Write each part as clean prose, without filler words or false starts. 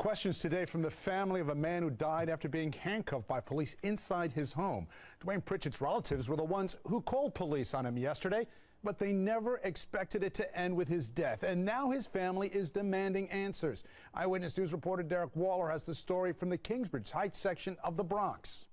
questions today from the family of a man who died after being handcuffed by police inside his home. Dwayne Pritchett's relatives were the ones who called police on him yesterday, but they never expected it to end with his death. And now his family is demanding answers. Eyewitness News reporter Derek Waller has the story from the Kingsbridge Heights section of the Bronx.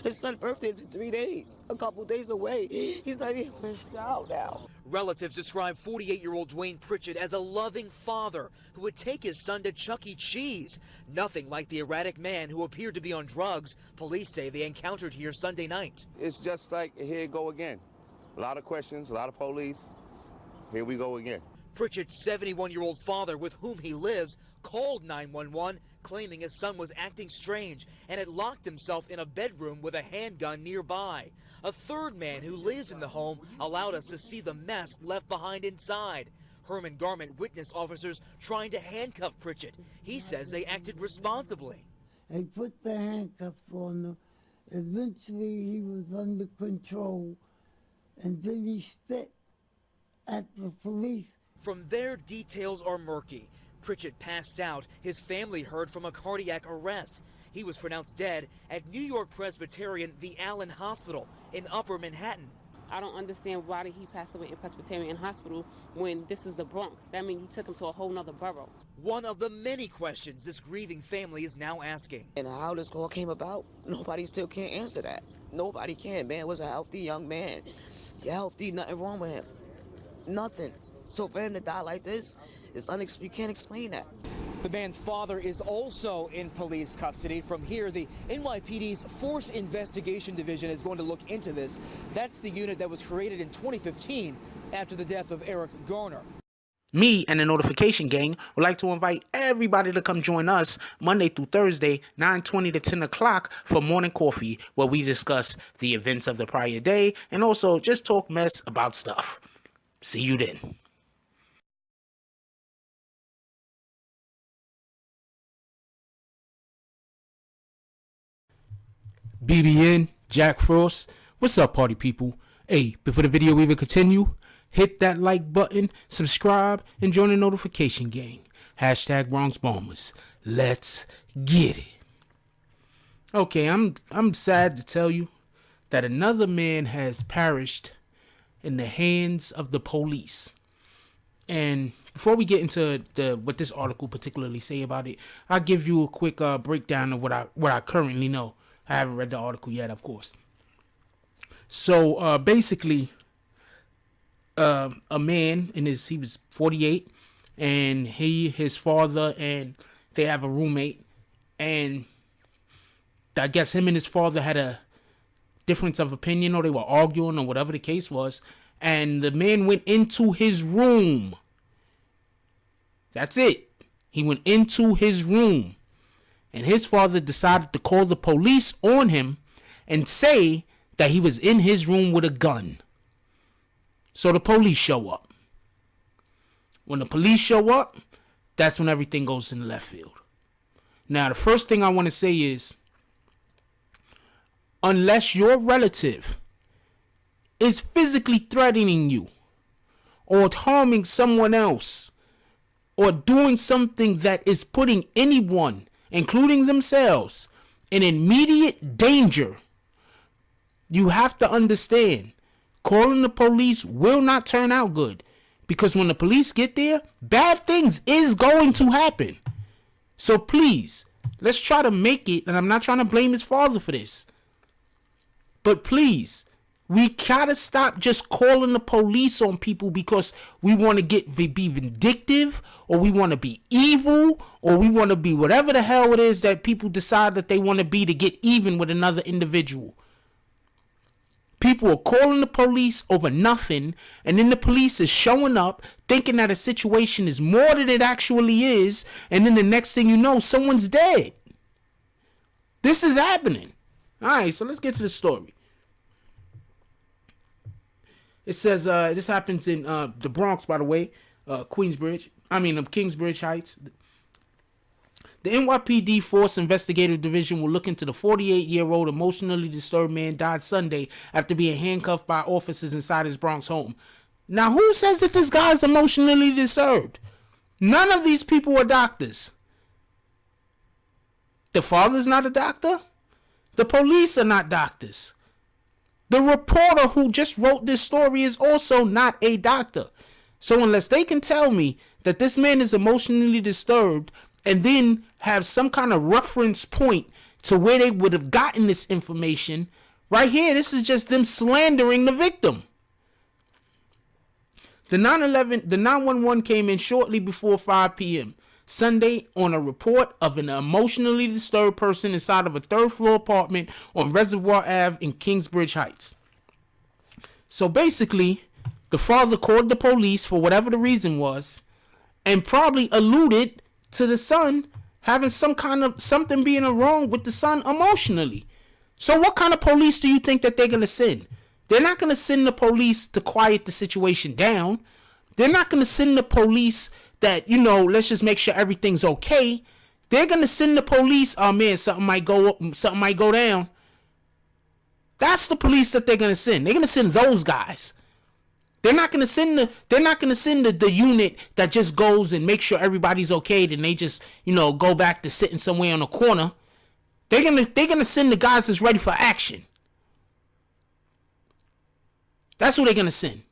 His son's birthday is in 3 days, a couple days away. He's not even pushed out now. Relatives describe 48-year-old Dwayne Pritchett as a loving father who would take his son to Chuck E. Cheese. Nothing like the erratic man who appeared to be on drugs police say they encountered here Sunday night. It's just like, here you go again. A lot of questions, a lot of police. Here we go again. Pritchett's 71-year-old father, with whom he lives, called 911, claiming his son was acting strange and had locked himself in a bedroom with a handgun nearby. A third man who lives in the home allowed us to see the mess left behind inside. Herman Garment witnessed officers trying to handcuff Pritchett. He says they acted responsibly. They put the handcuffs on him. Eventually he was under control, and then he spit at the police. From there, details are murky. Pritchett passed out. His family heard from a cardiac arrest. He was pronounced dead at New York Presbyterian The Allen Hospital in Upper Manhattan. I don't understand why did he pass away in Presbyterian Hospital when this is the Bronx. That means you took him to a whole nother borough. One of the many questions this grieving family is now asking. And how this call came about, nobody still can't answer that. Nobody can. Man was a healthy young man. Healthy, nothing wrong with him. Nothing. So for him to die like this, you can't explain that. The man's father is also in police custody. From here, the NYPD's Force Investigation Division is going to look into this. That's the unit that was created in 2015 after the death of Eric Garner. Me and the Notification Gang would like to invite everybody to come join us Monday through Thursday, 9:20 to 10 o'clock for morning coffee, where we discuss the events of the prior day and also just talk mess about stuff. See you then. BBN, Jack Frost, what's up party people? Hey, before the video even continue, hit that like button, subscribe, and join the Notification Gang. Hashtag Bronx Bombers. Let's get it. Okay, I'm sad to tell you that another man has perished in the hands of the police. And before we get into what this article particularly say about it, I'll give you a quick breakdown of what I currently know. I haven't read the article yet, of course. So basically, a man he was 48, and his father, and they have a roommate, and I guess him and his father had a difference of opinion, or they were arguing, or whatever the case was, and the man went into his room. That's it. He went into his room. And his father decided to call the police on him and say that he was in his room with a gun. So the police show up. When the police show up, that's when everything goes in the left field. Now, the first thing I want to say is, unless your relative is physically threatening you or harming someone else or doing something that is putting anyone, including themselves, in immediate danger, you have to understand, calling the police will not turn out good. Because when the police get there, bad things is going to happen. So please, let's try to make it, and I'm not trying to blame his father for this, but please, we gotta stop just calling the police on people because we want to be vindictive, or we want to be evil, or we want to be whatever the hell it is that people decide that they want to be to get even with another individual. People are calling the police over nothing, and then the police is showing up thinking that a situation is more than it actually is, and then the next thing you know, someone's dead. This is happening. All right, so let's get to the story. It says this happens in the Bronx, by the way, Kingsbridge Heights. The NYPD Force Investigative Division will look into the 48-year-old emotionally disturbed man died Sunday after being handcuffed by officers inside his Bronx home. Now, who says that this guy's emotionally disturbed? None of these people are doctors. The father's not a doctor. The police are not doctors. The reporter who just wrote this story is also not a doctor. So unless they can tell me that this man is emotionally disturbed and then have some kind of reference point to where they would have gotten this information, right here, this is just them slandering the victim. The 911 came in shortly before 5 p.m. Sunday on a report of an emotionally disturbed person inside of a third-floor apartment on Reservoir Ave in Kingsbridge Heights. So basically, the father called the police for whatever the reason was and probably alluded to the son having some kind of something being wrong with the son emotionally. So what kind of police do you think that they're going to send? They're not going to send the police to quiet the situation down. They're not going to send the police that, let's just make sure everything's okay. They're going to send the police, oh man, something might go up, something might go down. That's the police that they're going to send. They're going to send those guys. They're not going to send the unit that just goes and makes sure everybody's okay, then they just, go back to sitting somewhere on a corner. They're going to send the guys that's ready for action. That's who they're going to send.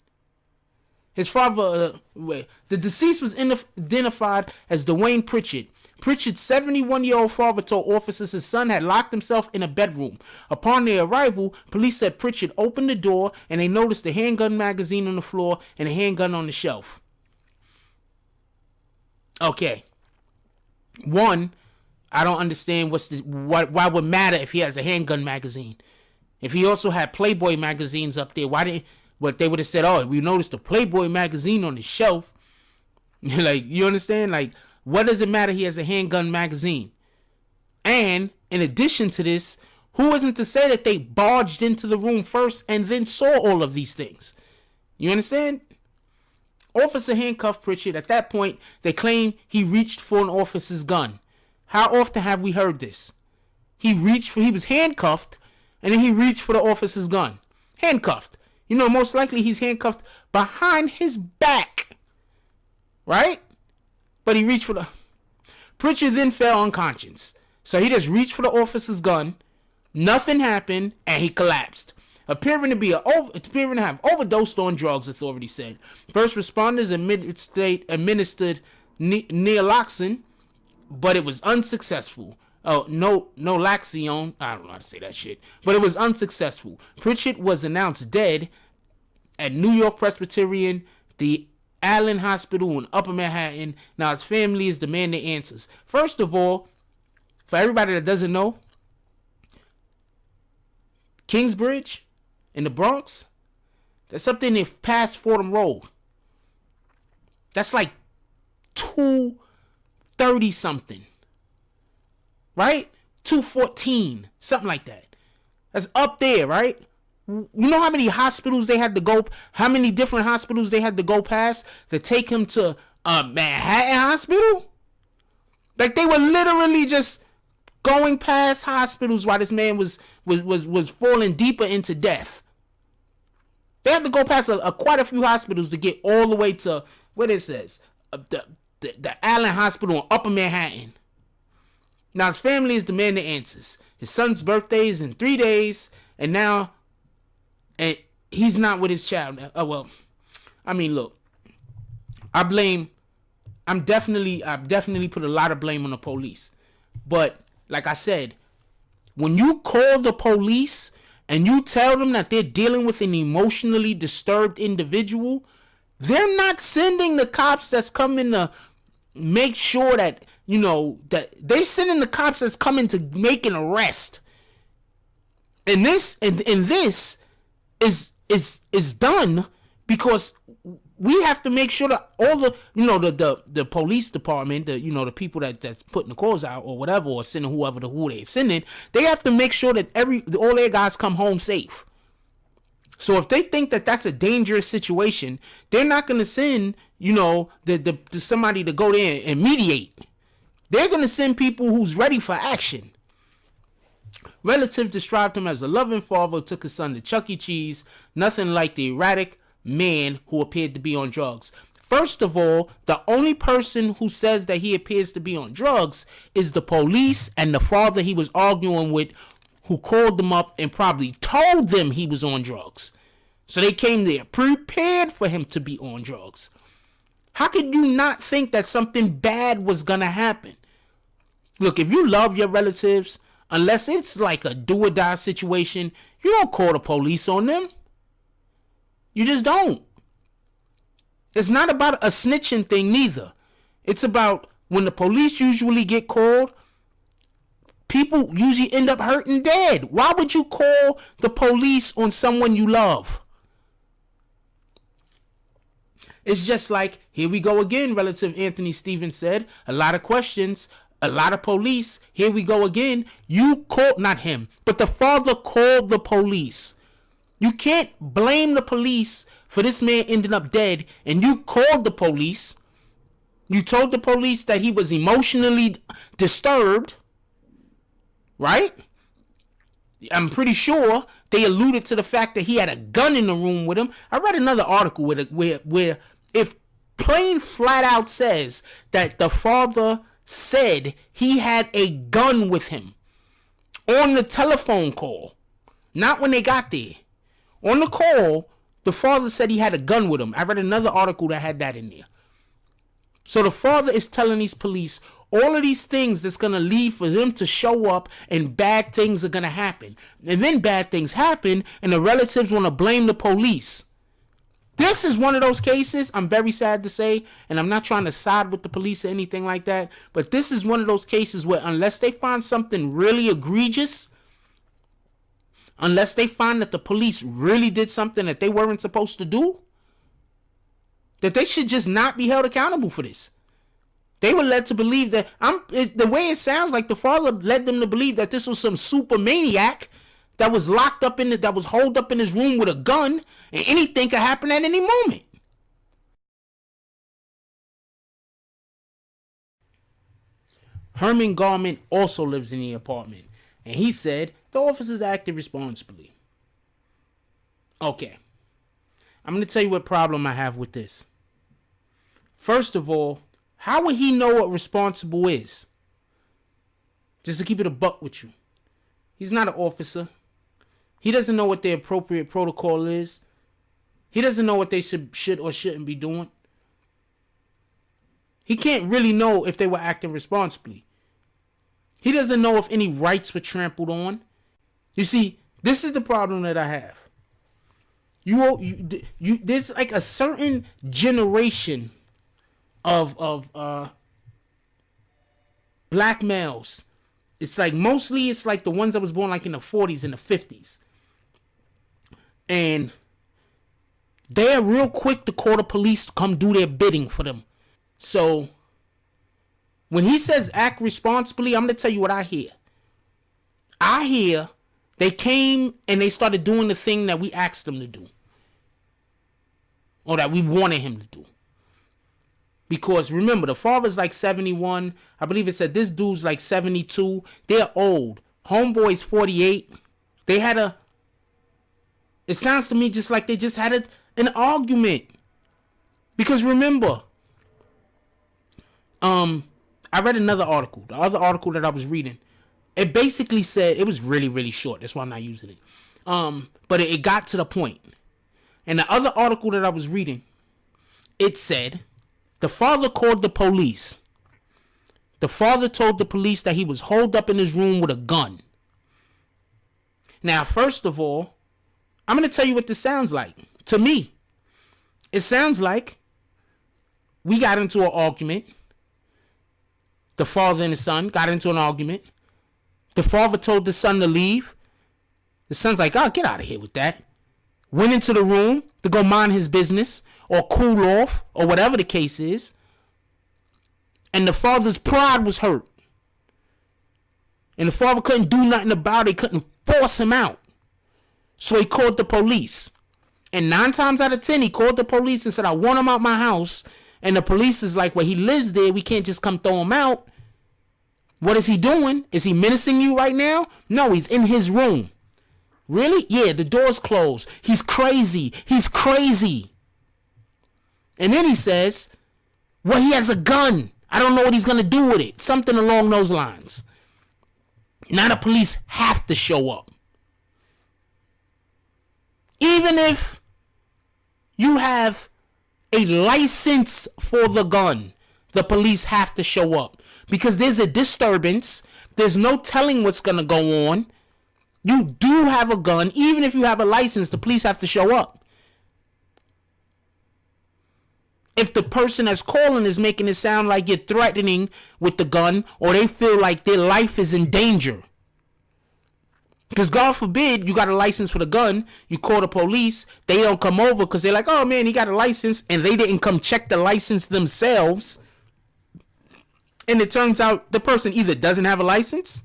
His father, the deceased was identified as Dwayne Pritchett. Pritchett's 71-year-old father told officers his son had locked himself in a bedroom. Upon their arrival, police said Pritchett opened the door and they noticed a handgun magazine on the floor and a handgun on the shelf. Okay. One, I don't understand why would matter if he has a handgun magazine. If he also had Playboy magazines up there, but they would have said, oh, we noticed a Playboy magazine on the shelf. Like, you understand? Like, what does it matter he has a handgun magazine? And in addition to this, who isn't to say that they barged into the room first and then saw all of these things? You understand? Officer handcuffed Pritchett. At that point, they claim he reached for an officer's gun. How often have we heard this? He was handcuffed, and then he reached for the officer's gun. Handcuffed. Most likely he's handcuffed behind his back. Right? But he reached for the... Pritchett then fell unconscious. So he just reached for the officer's gun. Nothing happened, and he collapsed. Appearing to have overdosed on drugs, authorities said. First responders administered Naloxone, but it was unsuccessful. Oh, Naloxone. I don't know how to say that shit. But it was unsuccessful. Pritchett was announced dead at New York Presbyterian, the Allen Hospital in Upper Manhattan. Now his family is demanding answers. First of all, for everybody that doesn't know, Kingsbridge in the Bronx, that's something they past Fordham Road. That's like 230 something. Right? 214, something like that. That's up there, right? You know how many hospitals they had to go, how many different hospitals they had to go past to take him to Manhattan Hospital? Like, they were literally just going past hospitals while this man was falling deeper into death. They had to go past quite a few hospitals to get all the way to what it says, the Allen Hospital in Upper Manhattan. Now his family is demanding answers. His son's birthday is in 3 days, and now, and he's not with his child. Oh well, I mean, look, I definitely put a lot of blame on the police, but like I said, when you call the police and you tell them that they're dealing with an emotionally disturbed individual, they're not sending the cops that's coming to make sure that, that they sending the cops that's coming to make an arrest. And this is done because we have to make sure that all the police department, the people that's putting the calls out or whatever, or sending who they're sending, they have to make sure that all their guys come home safe. So if they think that that's a dangerous situation, they're not going to send, somebody to go there and mediate. They're going to send people who's ready for action. Relatives described him as a loving father who took his son to Chuck E. Cheese, nothing like the erratic man who appeared to be on drugs. First of all, the only person who says that he appears to be on drugs is the police and the father he was arguing with, who called them up and probably told them he was on drugs. So they came there prepared for him to be on drugs. How could you not think that something bad was going to happen? Look, if you love your relatives, unless it's like a do or die situation, you don't call the police on them. You just don't. It's not about a snitching thing neither. It's about when the police usually get called, people usually end up hurt and dead. Why would you call the police on someone you love? It's just like, here we go again, Relative Anthony Stevens said. A lot of questions, a lot of police. Here we go again. You called, not him, but the father called the police. You can't blame the police for this man ending up dead, and you called the police. You told the police that he was emotionally disturbed, right? I'm pretty sure they alluded to the fact that he had a gun in the room with him. I read another article where if plain flat out says that the father said he had a gun with him on the telephone call, not when they got there. On the call, the father said he had a gun with him. I read another article that had that in there. So the father is telling these police all of these things that's going to lead for them to show up, and bad things are going to happen. And then bad things happen and the relatives want to blame the police. This is one of those cases, I'm very sad to say, and I'm not trying to side with the police or anything like that, but this is one of those cases where unless they find something really egregious, unless they find that the police really did something that they weren't supposed to do, that they should just not be held accountable for this. They were led to believe that, the way it sounds like the father led them to believe that this was some super maniac that was locked up in it, that was holed up in his room with a gun, and anything could happen at any moment. Herman Garment also lives in the apartment, and he said the officers acted responsibly. Okay, I'm going to tell you what problem I have with this. First of all, how would he know what responsible is? Just to keep it a buck with you. He's not an officer. He doesn't know what the appropriate protocol is. He doesn't know what they should or shouldn't be doing. He can't really know if they were acting responsibly. He doesn't know if any rights were trampled on. You see, this is the problem that I have. There's like a certain generation of black males. It's like mostly it's like the ones that was born like in the 40s and the 50s. And they're real quick to call the police to come do their bidding for them. So when he says act responsibly, I'm going to tell you what I hear. I hear they came and they started doing the thing that we asked them to do. Or that we wanted him to do. Because remember, the father's like 71. I believe it said this dude's like 72. They're old. Homeboy's 48. They had it sounds to me just like they just had an argument. Because remember, I read another article. The other article that I was reading, it basically said, it was really, really short. That's why I'm not using it. But it got to the point. And the other article that I was reading, it said, the father called the police. The father told the police that he was holed up in his room with a gun. Now, first of all, I'm going to tell you what this sounds like. To me, it sounds like we got into an argument. The father and the son got into an argument. The father told the son to leave. The son's like, oh, get out of here with that. Went into the room to go mind his business or cool off or whatever the case is. And the father's pride was hurt. And the father couldn't do nothing about it. Couldn't force him out. So he called the police. And 9 times out of 10, he called the police and said, I want him out my house. And the police is like, well, he lives there. We can't just come throw him out. What is he doing? Is he menacing you right now? No, he's in his room. Really? Yeah, the door's closed. He's crazy. He's crazy. And then he says, well, he has a gun. I don't know what he's going to do with it. Something along those lines. Now the police have to show up. Even if you have a license for the gun, the police have to show up. Because there's a disturbance. There's no telling what's going to go on. You do have a gun. Even if you have a license, the police have to show up. If the person that's calling is making it sound like you're threatening with the gun, or they feel like their life is in danger. Because God forbid you got a license for the gun, you call the police, they don't come over because they're like, oh man, he got a license, and they didn't come check the license themselves. And it turns out the person either doesn't have a license,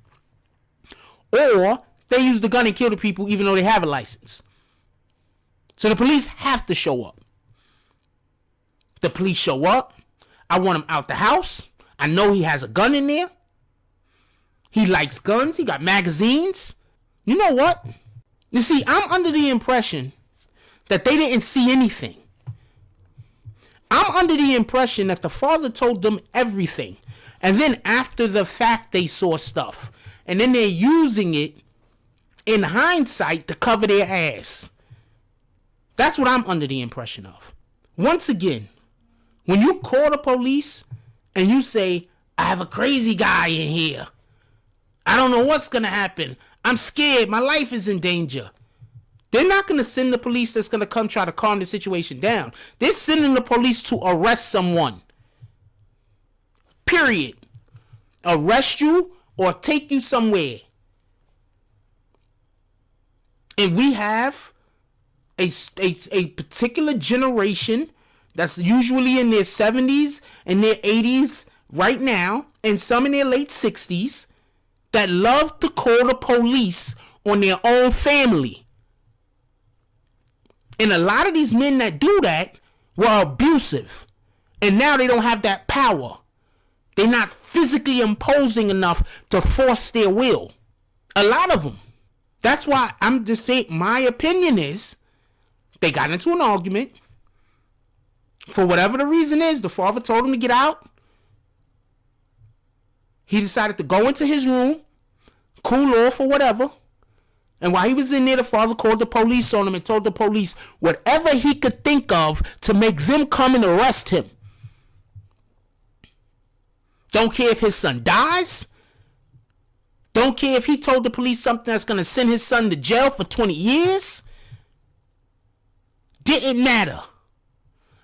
or they use the gun and kill the people even though they have a license. So the police have to show up. The police show up. I want him out the house. I know he has a gun in there. He likes guns. He got magazines. You know what? You see, I'm under the impression that they didn't see anything. I'm under the impression that the father told them everything. And then after the fact, they saw stuff. And then they're using it in hindsight to cover their ass. That's what I'm under the impression of. Once again, when you call the police and you say, I have a crazy guy in here. I don't know what's going to happen. I'm scared. My life is in danger. They're not going to send the police that's going to come try to calm the situation down. They're sending the police to arrest someone. Period. Arrest you or take you somewhere. And we have a particular generation that's usually in their 70s and their 80s right now, and some in their late 60s, that love to call the police on their own family. And a lot of these men that do that were abusive. And now they don't have that power. They're not physically imposing enough to force their will. A lot of them. That's why I'm just saying, my opinion is, they got into an argument. For whatever the reason is, the father told him to get out. He decided to go into his room, cool off or whatever. And while he was in there, the father called the police on him and told the police whatever he could think of to make them come and arrest him. Don't care if his son dies. Don't care if he told the police something that's going to send his son to jail for 20 years. Didn't matter.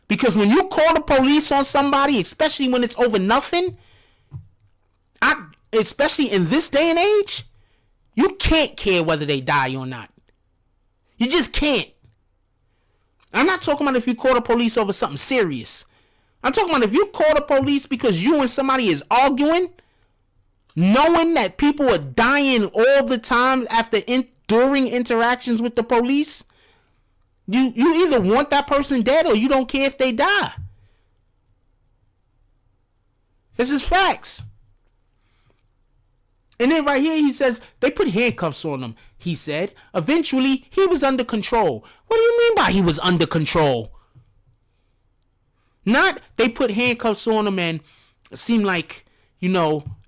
Because when you call the police on somebody, especially when it's over nothing, especially in this day and age, you can't care whether they die or not. You just can't. I'm not talking about if you call the police over something serious. I'm talking about if you call the police because you and somebody is arguing, knowing that people are dying all the time during interactions with the police. You either want that person dead or you don't care if they die. This is facts. And then right here he says they put handcuffs on him. He said eventually he was under control. What do you mean by he was under control? Not they put handcuffs on him and it seemed like,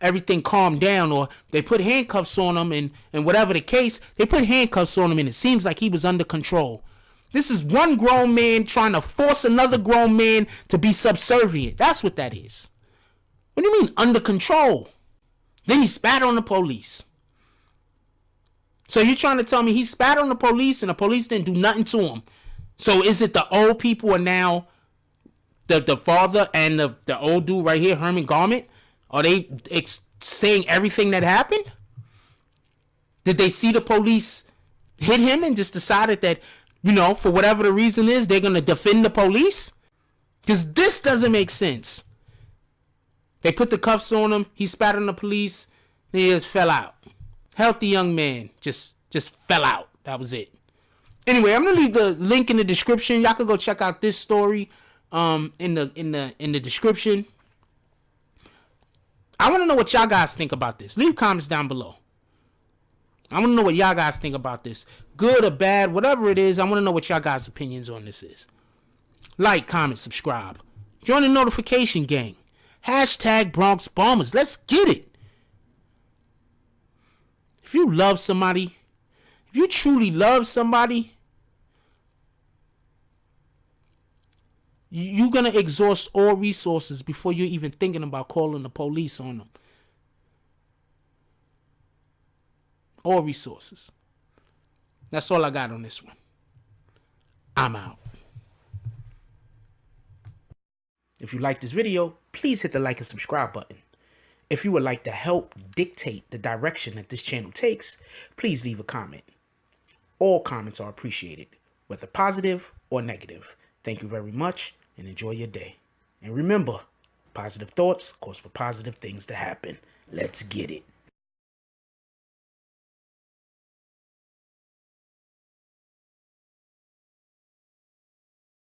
everything calmed down, or they put handcuffs on him and whatever the case, they put handcuffs on him and it seems like he was under control. This is one grown man trying to force another grown man to be subservient. That's what that is. What do you mean under control? Then he spat on the police. So you're trying to tell me he spat on the police and the police didn't do nothing to him. So is it the old people are now the father and the old dude right here, Herman Garment? Are they saying everything that happened? Did they see the police hit him and just decided that, for whatever the reason is, they're going to defend the police? Because this doesn't make sense. They put the cuffs on him. He spat on the police. And he just fell out. Healthy young man. Just fell out. That was it. Anyway, I'm going to leave the link in the description. Y'all can go check out this story in the description. I want to know what y'all guys think about this. Leave comments down below. I want to know what y'all guys think about this. Good or bad, whatever it is, I want to know what y'all guys' opinions on this is. Like, comment, subscribe. Join the notification gang. Hashtag Bronx Bombers. Let's get it. If you love somebody, if you truly love somebody, you're going to exhaust all resources before you're even thinking about calling the police on them. All resources. That's all I got on this one. I'm out. If you like this video, please hit the like and subscribe button. If you would like to help dictate the direction that this channel takes, please leave a comment. All comments are appreciated, whether positive or negative. Thank you very much and enjoy your day. And remember, positive thoughts cause for positive things to happen. Let's get it.